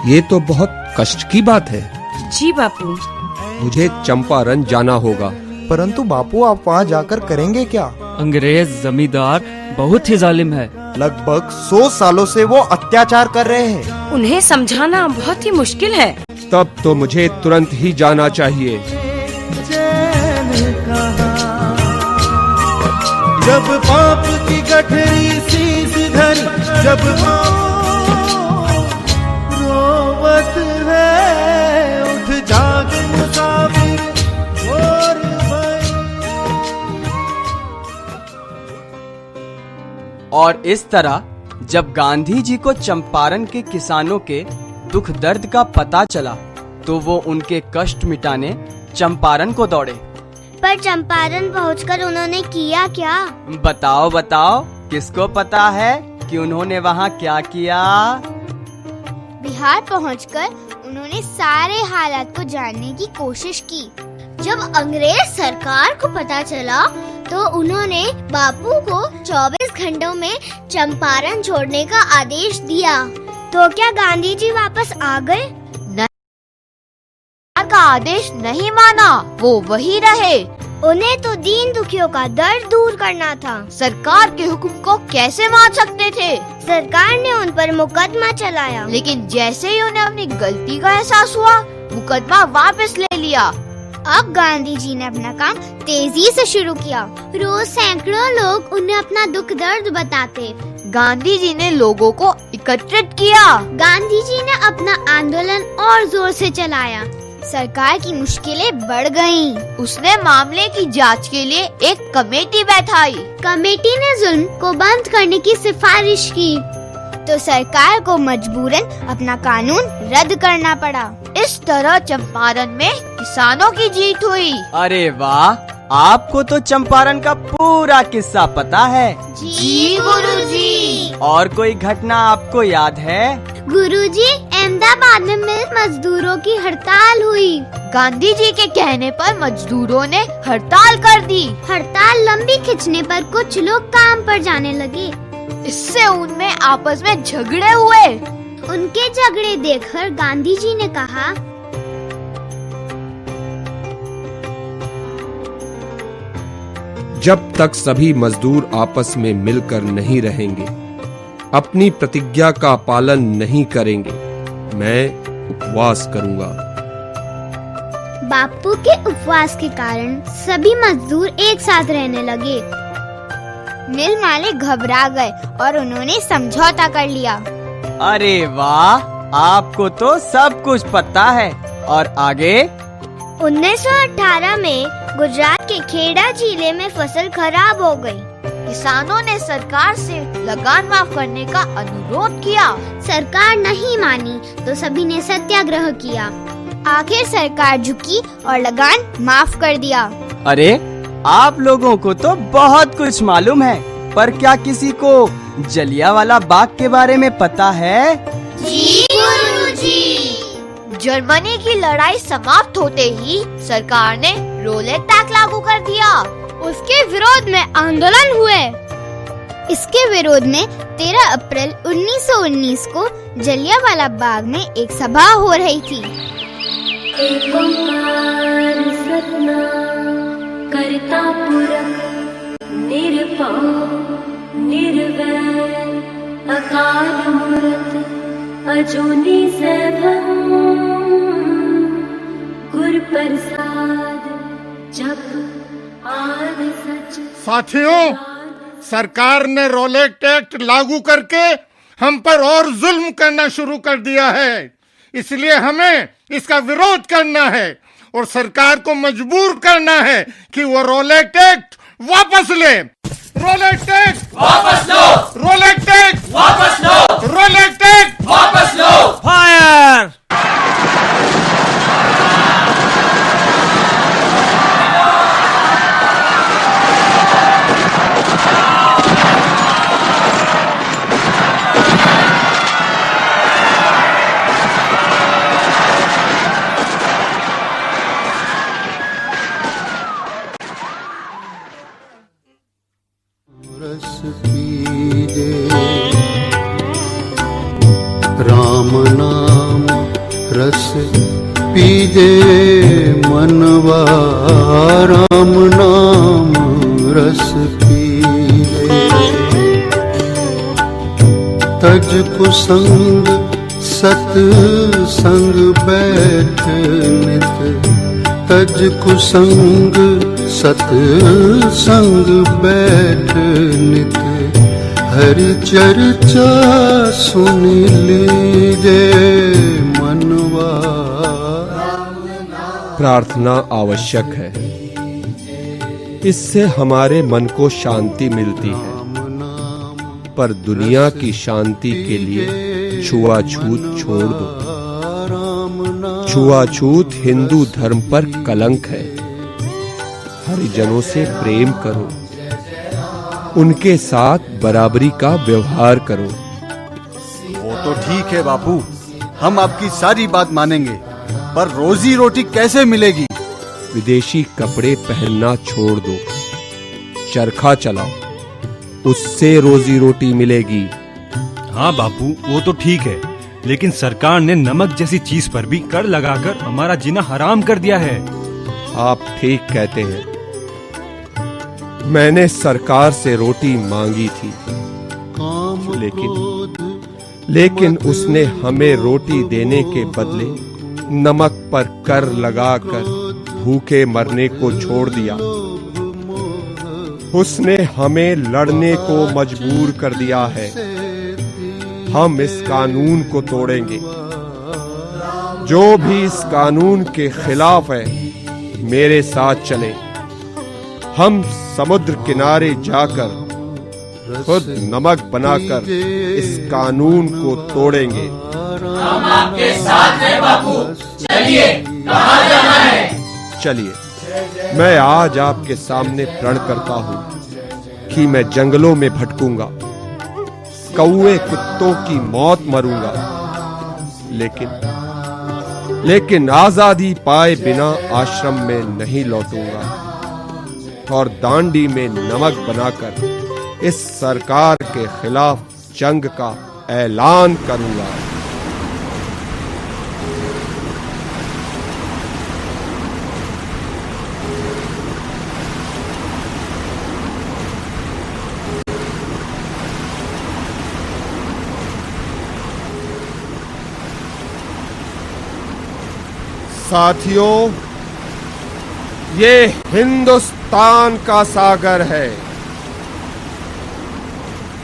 ये तो बहुत कष्ट की बात है। जी बापू। मुझे चंपारण जाना होगा। परंतु बापू, आप वहाँ जाकर करेंगे क्या? अंग्रेज जमींदार बहुत ही जालिम है। लगभग 100 सालों से वो अत्याचार कर रहे हैं। उन्हें समझाना बहुत ही मुश्किल है। तब तो मुझे तुरंत ही जाना चाहिए। जब पाप की गठरी शीश धरी, जब रोवत है, उठ जाग मुसाफिर भोर भई। और इस तरह जब गांधी जी को चंपारण के किसानों के दुख दर्द का पता चला, तो वो उनके कष्ट मिटाने चंपारण को दौड़े। पर चंपारण पहुंचकर उन्होंने किया क्या? बताओ बताओ, किसको पता है कि उन्होंने वहाँ क्या किया? बिहार पहुंचकर उन्होंने सारे हालात को जानने की कोशिश की। जब अंग्रेज सरकार को पता चला, तो उन्होंने बापू को 24 घंटों में चंपारण छोड़ने का आदेश दिया। तो क्या गांधी जी वापस आ गए? का आदेश नहीं माना, वो वही रहे। उन्हें तो दीन दुखियों का दर्द दूर करना था। सरकार के हुक्म को कैसे मान सकते थे? सरकार ने उन पर मुकदमा चलाया। लेकिन जैसे ही उन्हें अपनी गलती का एहसास हुआ, मुकदमा वापस ले लिया। अब गांधी जी ने अपना काम तेजी से शुरू किया। रोज सैकड़ों लोग उन्हें अपना दुख दर्द बताते। गांधी जी ने लोगों को एकत्रित किया। गांधी जी ने अपना आंदोलन और जोर से चलाया। सरकार की मुश्किलें बढ़ गईं। उसने मामले की जांच के लिए एक कमेटी बैठाई। कमेटी ने जुल्म को बंद करने की सिफारिश की तो सरकार को मजबूरन अपना कानून रद्द करना पड़ा। इस तरह चंपारण में किसानों की जीत हुई। अरे वाह, आपको तो चंपारण का पूरा किस्सा पता है। जी गुरुजी। और कोई घटना आपको याद है? गुरुजी, अहमदाबाद में मिल मजदूरों की हड़ताल हुई। गांधी जी के कहने पर मजदूरों ने हड़ताल कर दी। हड़ताल लंबी खिंचने पर कुछ लोग काम पर जाने लगे। इससे उनमें आपस में झगड़े हुए। उनके झगड़े देखकर गांधी जी ने कहा, जब तक सभी मजदूर आपस में मिलकर नहीं रहेंगे, अपनी प्रतिज्ञा का पालन नहीं करेंगे, मैं उपवास करूंगा। बापू के उपवास के कारण सभी मजदूर एक साथ रहने लगे। मिल मालिक घबरा गए और उन्होंने समझौता कर लिया। अरे वाह, आपको तो सब कुछ पता है। और आगे? 1918 में गुजरात के खेड़ा जिले में फसल खराब हो गई। किसानों ने सरकार से लगान माफ करने का अनुरोध किया। सरकार नहीं मानी तो सभी ने सत्याग्रह किया। आखिर सरकार झुकी और लगान माफ कर दिया। अरे, आप लोगों को तो बहुत कुछ मालूम है, पर क्या किसी को जलियांवाला बाग के बारे में पता है? जी गुरुजी। जर्मनी की लड़ाई समाप्त होते ही सरकार ने रोलेट एक्ट लागू कर दिया। उसके विरोध में आंदोलन हुए। इसके विरोध में 13 अप्रैल 1919 को जलियांवाला बाग में एक सभा हो रही थी। एक ओंकार सतनाम करता पुरख निरभव निर्वैर अकाल मूर्त अजूनी सैभम गुर प्रसाद जप आद सच। साथियों, सरकार ने रोलेट एक्ट लागू करके हम पर और जुल्म करना शुरू कर दिया है। इसलिए हमें इसका विरोध करना है और सरकार को मजबूर करना है कि वो रोलेट एक्ट वापस ले। रोलेट एक्ट वापस लो। रोलेट एक्ट वापस लो। रोलेट एक्ट वापस लो। फायर! राम नाम रस पीजे मनवा, राम नाम रस पीजे। तज कुसंग सत संग बैठ नित, तज कुसंग सत संग बैठ नित। हरि चर्चा सुन लीजे मनवा। प्रार्थना आवश्यक है, इससे हमारे मन को शांति मिलती है, पर दुनिया की शांति के लिए छुआछूत छोड़ दो। छुआछूत हिंदू धर्म पर कलंक है। हरिजनों से प्रेम करो, उनके साथ बराबरी का व्यवहार करो। वो तो ठीक है बापू, हम आपकी सारी बात मानेंगे, पर रोजी रोटी कैसे मिलेगी? विदेशी कपड़े पहनना छोड़ दो, चरखा चलाओ, उससे रोजी रोटी मिलेगी। हाँ बापू, वो तो ठीक है, लेकिन सरकार ने नमक जैसी चीज पर भी कर लगाकर हमारा जीना हराम कर दिया है। आप ठीक कहते हैं। मैंने सरकार से रोटी मांगी थी, लेकिन उसने हमें रोटी देने के बदले नमक पर कर लगाकर भूखे मरने को छोड़ दिया। उसने हमें लड़ने को मजबूर कर दिया है। हम इस कानून को तोड़ेंगे। जो भी इस कानून के खिलाफ है, मेरे साथ चले। हम समुद्र किनारे जाकर खुद नमक बनाकर इस कानून को तोड़ेंगे। हम आपके साथ हैं बापू। चलिए, कहाँ जाना है? चलिए, मैं आज आपके सामने प्रण करता हूँ कि मैं जंगलों में भटकूंगा, कौवे कुत्तों की मौत मरूंगा, लेकिन आजादी पाए बिना आश्रम में नहीं लौटूंगा और दांडी में नमक बनाकर इस सरकार के खिलाफ जंग का ऐलान करूंगा। साथियों, ये हिंदुस्तान का सागर है,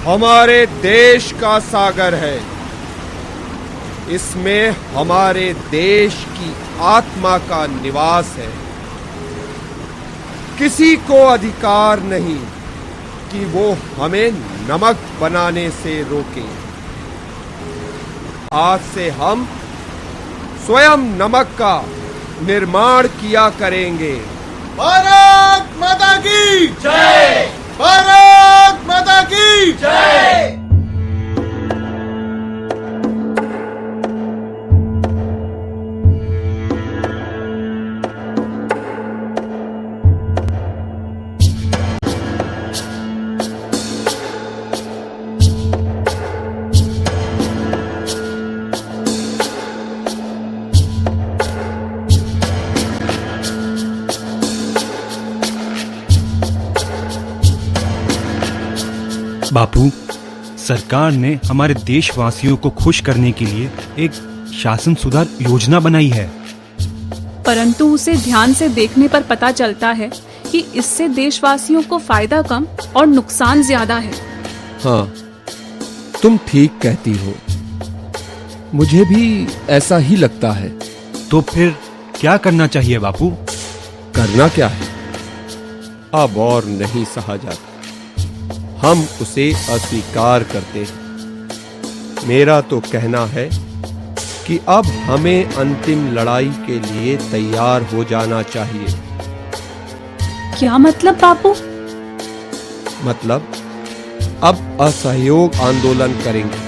हमारे देश का सागर है। इसमें हमारे देश की आत्मा का निवास है। किसी को अधिकार नहीं कि वो हमें नमक बनाने से रोके। आज से हम स्वयं नमक का निर्माण किया करेंगे। भारत माता की जय! भारत माता की जय! बापू, सरकार ने हमारे देशवासियों को खुश करने के लिए एक शासन सुधार योजना बनाई है, परंतु उसे ध्यान से देखने पर पता चलता है कि इससे देशवासियों को फायदा कम और नुकसान ज्यादा है। हाँ, तुम ठीक कहती हो। मुझे भी ऐसा ही लगता है। तो फिर क्या करना चाहिए बापू? करना क्या है? अब और नहीं सहा जाता। हम उसे अस्वीकार करते हैं। मेरा तो कहना है कि अब हमें अंतिम लड़ाई के लिए तैयार हो जाना चाहिए। क्या मतलब बापू? मतलब अब असहयोग आंदोलन करेंगे।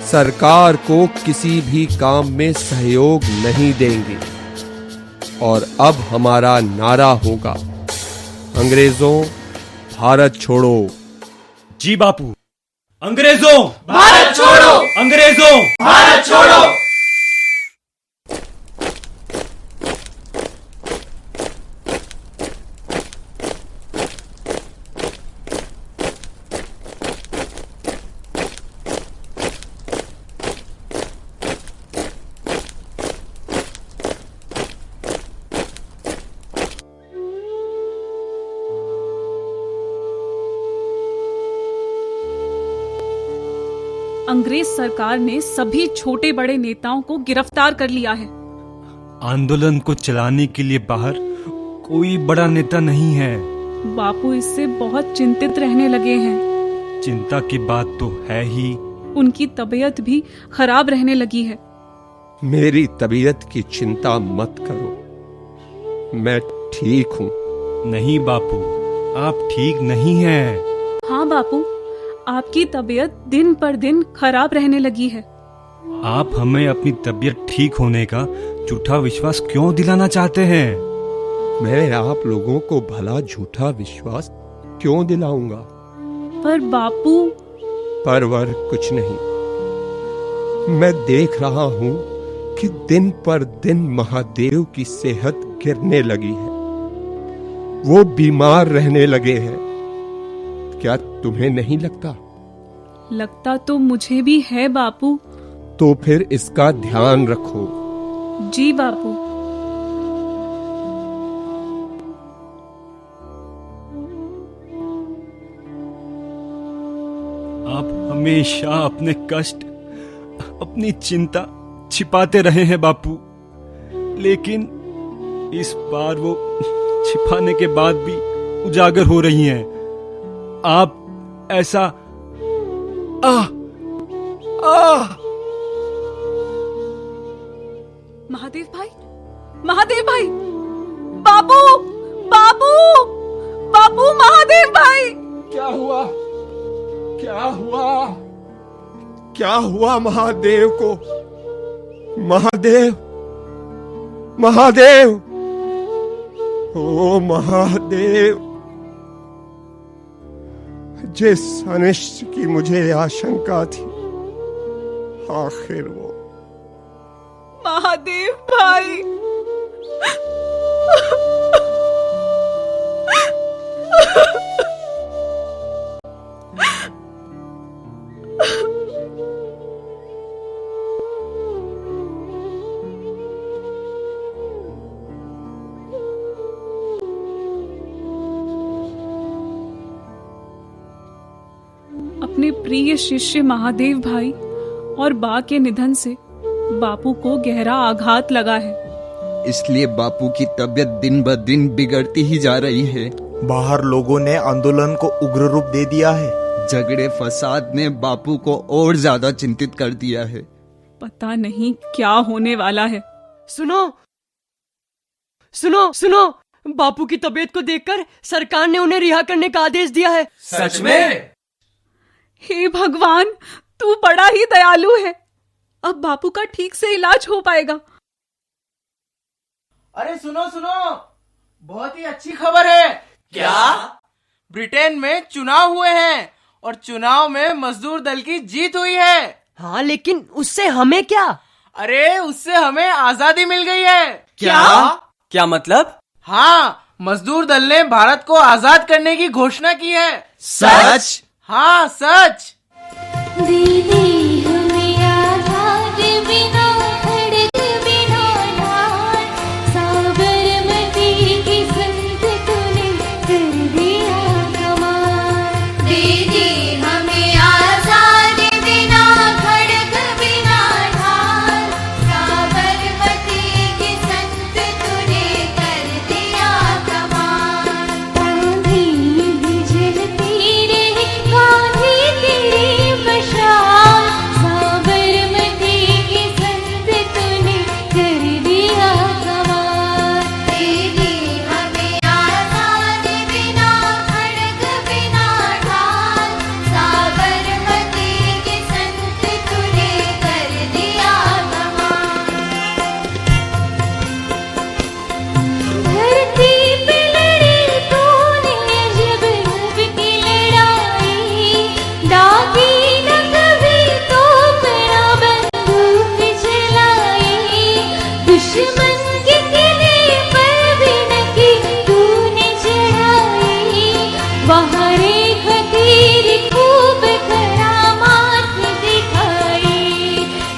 सरकार को किसी भी काम में सहयोग नहीं देंगे। और अब हमारा नारा होगा, अंग्रेजों भारत छोड़ो। जी बापू। अंग्रेजों भारत छोड़ो! अंग्रेजों भारत छोड़ो! अंग्रेज सरकार ने सभी छोटे बड़े नेताओं को गिरफ्तार कर लिया है। आंदोलन को चलाने के लिए बाहर कोई बड़ा नेता नहीं है। बापू इससे बहुत चिंतित रहने लगे हैं। चिंता की बात तो है ही। उनकी तबीयत भी खराब रहने लगी है। मेरी तबीयत की चिंता मत करो, मैं ठीक हूँ। नहीं बापू, आप ठीक नहीं हैं। हाँ बापू, आपकी तबीयत दिन पर दिन खराब रहने लगी है। आप हमें अपनी तबीयत ठीक होने का झूठा विश्वास क्यों दिलाना चाहते हैं? मैं आप लोगों को भला झूठा विश्वास क्यों दिलाऊंगा? पर बापू। परवर कुछ नहीं। मैं देख रहा हूँ कि दिन पर दिन महादेव की सेहत गिरने लगी है। वो बीमार रहने लगे हैं। क्या तुम्हें नहीं लगता? लगता तो मुझे भी है बापू। तो फिर इसका ध्यान रखो। जी बापू। हमेशा अपने कष्ट, अपनी चिंता छिपाते रहे हैं बापू, लेकिन इस बार वो छिपाने के बाद भी उजागर हो रही हैं। आप ऐसा महादेव भाई, महादेव भाई, बाबू, बाबू, बाबू, महादेव भाई। क्या हुआ? क्या हुआ? क्या हुआ महादेव को? महादेव, महादेव, ओ महादेव, जिस अनिष्ट की मुझे आशंका थी, आखिर वो। महादेव भाई, अपने प्रिय शिष्य महादेव भाई और बा के निधन से बापू को गहरा आघात लगा है। इसलिए बापू की तबीयत दिन ब दिन बिगड़ती ही जा रही है। बाहर लोगों ने आंदोलन को उग्र रूप दे दिया है। झगड़े फसाद ने बापू को और ज्यादा चिंतित कर दिया है। पता नहीं क्या होने वाला है। सुनो सुनो सुनो, बापू की तबीयत को देखकर सरकार ने उन्हें रिहा करने का आदेश दिया है। सच में? हे भगवान, तू बड़ा ही दयालु है। अब बापू का ठीक से इलाज हो पाएगा। अरे सुनो सुनो, बहुत ही अच्छी खबर है। क्या? ब्रिटेन में चुनाव हुए हैं और चुनाव में मजदूर दल की जीत हुई है। हाँ, लेकिन उससे हमें क्या? अरे उससे हमें आजादी मिल गई है। क्या? क्या मतलब? हाँ, मजदूर दल ने भारत को आजाद करने की घोषणा की है। सच? हाँ सच। दीदी हमें आजाद बिना खड़ग बिना ढाल, साबरमती की संत तूने कर दिया कमाल। दीदी हमें आजाद बिना खड़ग बिना ढाल, साबरमती की संत तूने कर दिया कमाल। आंधी भी झलती रही, गांधी तेरी मशाल, साबरमती की संत तूने कर दिया कमाल। दीदी हमें आजाद बिना खड़ग बिना ढाल, साबरमती की संत तूने कर दिया कमाल। धरती पे लड़ी तूने जब लब की लड़ाई, डाकी न कभी तोप न बंदूक चलाई, दुश्मन के किले पर भी न की तूने चढ़ाई। वहाँ रे फकीर खूब करामात दिखाई,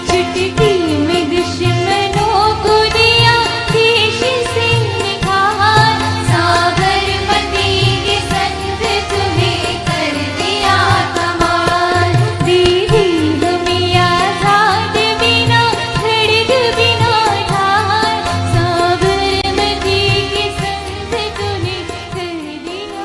चुटकी में दुश्मनों को दिया देश से निकाल, साबरमती के संत तुम्हें कर दिया कमाल। दीदी हमें आजाद बिना खड़ग बिना ढाल, साबरमती के संत तुम्हें कर दिया।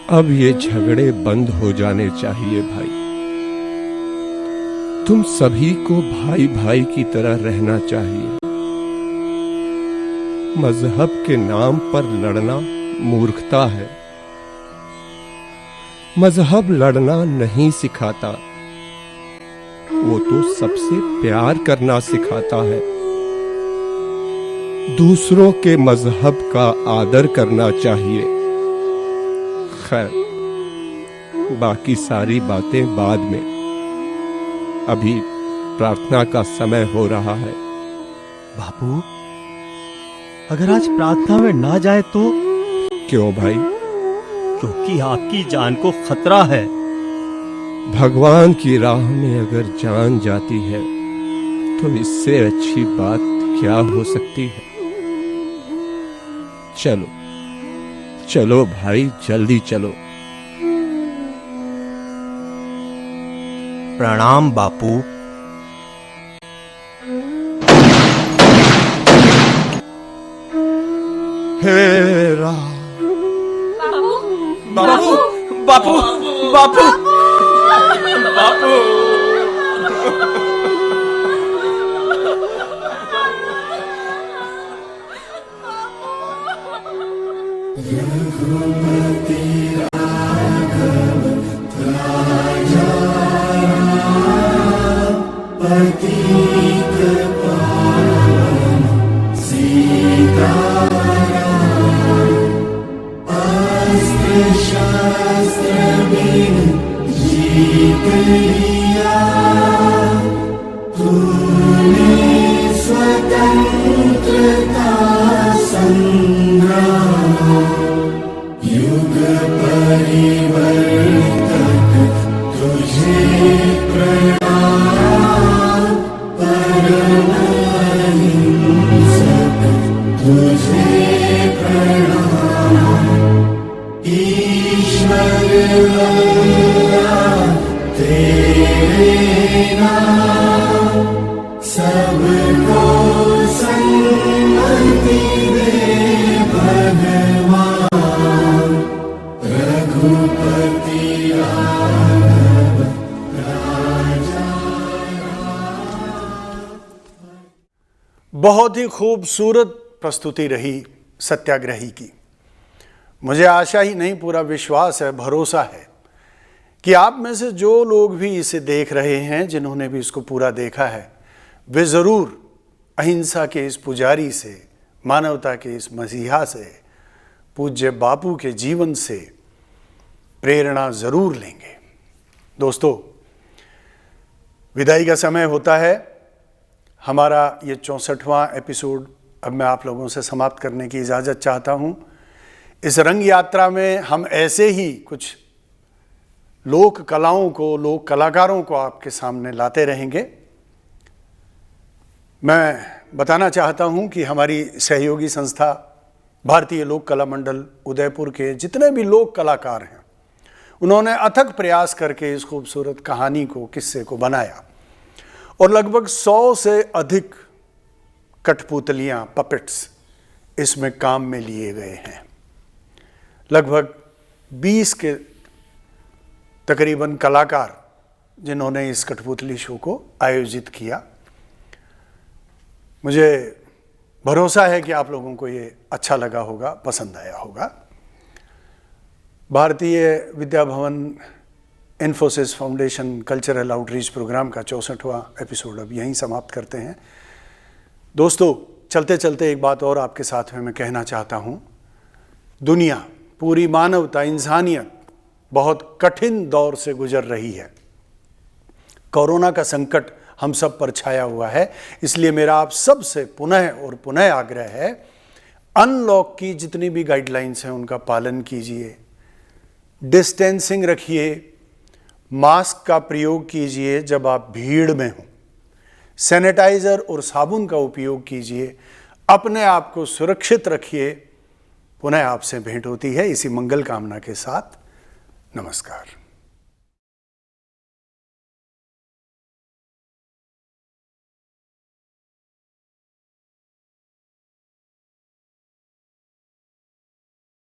अब ये झगड़े बंद हो जाने चाहिए भाई। तुम सभी को भाई भाई की तरह रहना चाहिए। मजहब के नाम पर लड़ना मूर्खता है। मजहब लड़ना नहीं सिखाता, वो तो सबसे प्यार करना सिखाता है। दूसरों के मजहब का आदर करना चाहिए। खैर, बाकी सारी बातें बाद में। अभी प्रार्थना का समय हो रहा है। बापू, अगर आज प्रार्थना में ना जाए तो? क्यों भाई? क्योंकि आपकी जान को खतरा है। भगवान की राह में अगर जान जाती है तो इससे अच्छी बात क्या हो सकती है। चलो चलो भाई, जल्दी चलो। प्रणाम बापू। हे राम। बापू बापू बापू बापू। बहुत ही खूबसूरत प्रस्तुति रही सत्याग्रही की। मुझे आशा ही नहीं, पूरा विश्वास है, भरोसा है कि आप में से जो लोग भी इसे देख रहे हैं, जिन्होंने भी इसको पूरा देखा है, वे ज़रूर अहिंसा के इस पुजारी से, मानवता के इस मसीहा से, पूज्य बापू के जीवन से प्रेरणा ज़रूर लेंगे। दोस्तों, विदाई का समय होता है। हमारा ये 64वां एपिसोड अब मैं आप लोगों से समाप्त करने की इजाज़त चाहता हूँ। इस रंग यात्रा में हम ऐसे ही कुछ लोक कलाओं को, लोक कलाकारों को आपके सामने लाते रहेंगे। मैं बताना चाहता हूँ कि हमारी सहयोगी संस्था भारतीय लोक कला मंडल उदयपुर के जितने भी लोक कलाकार हैं, उन्होंने अथक प्रयास करके इस खूबसूरत कहानी को, किस्से को बनाया और लगभग 100 से अधिक कठपुतलियाँ, पपेट्स इसमें काम में लिए गए हैं। लगभग 20 के तकरीबन कलाकार जिन्होंने इस कठपुतली शो को आयोजित किया। मुझे भरोसा है कि आप लोगों को ये अच्छा लगा होगा, पसंद आया होगा। Bharatiya Vidya Bhavan Infosys foundation cultural outreach programme का 64वां एपिसोड अब यहीं समाप्त करते हैं। दोस्तों, चलते चलते एक बात और आपके साथ में मैं कहना चाहता हूँ। दुनिया, पूरी मानवता, इंसानियत बहुत कठिन दौर से गुजर रही है। कोरोना का संकट हम सब पर छाया हुआ है। इसलिए मेरा आप सब से पुनः और पुनः आग्रह है, अनलॉक की जितनी भी गाइडलाइंस हैं उनका पालन कीजिए, डिस्टेंसिंग रखिए, मास्क का प्रयोग कीजिए जब आप भीड़ में हो, सैनिटाइजर और साबुन का उपयोग कीजिए, अपने आप को सुरक्षित रखिए। पुनः आपसे भेंट होती है इसी मंगल कामना के साथ। नमस्कार।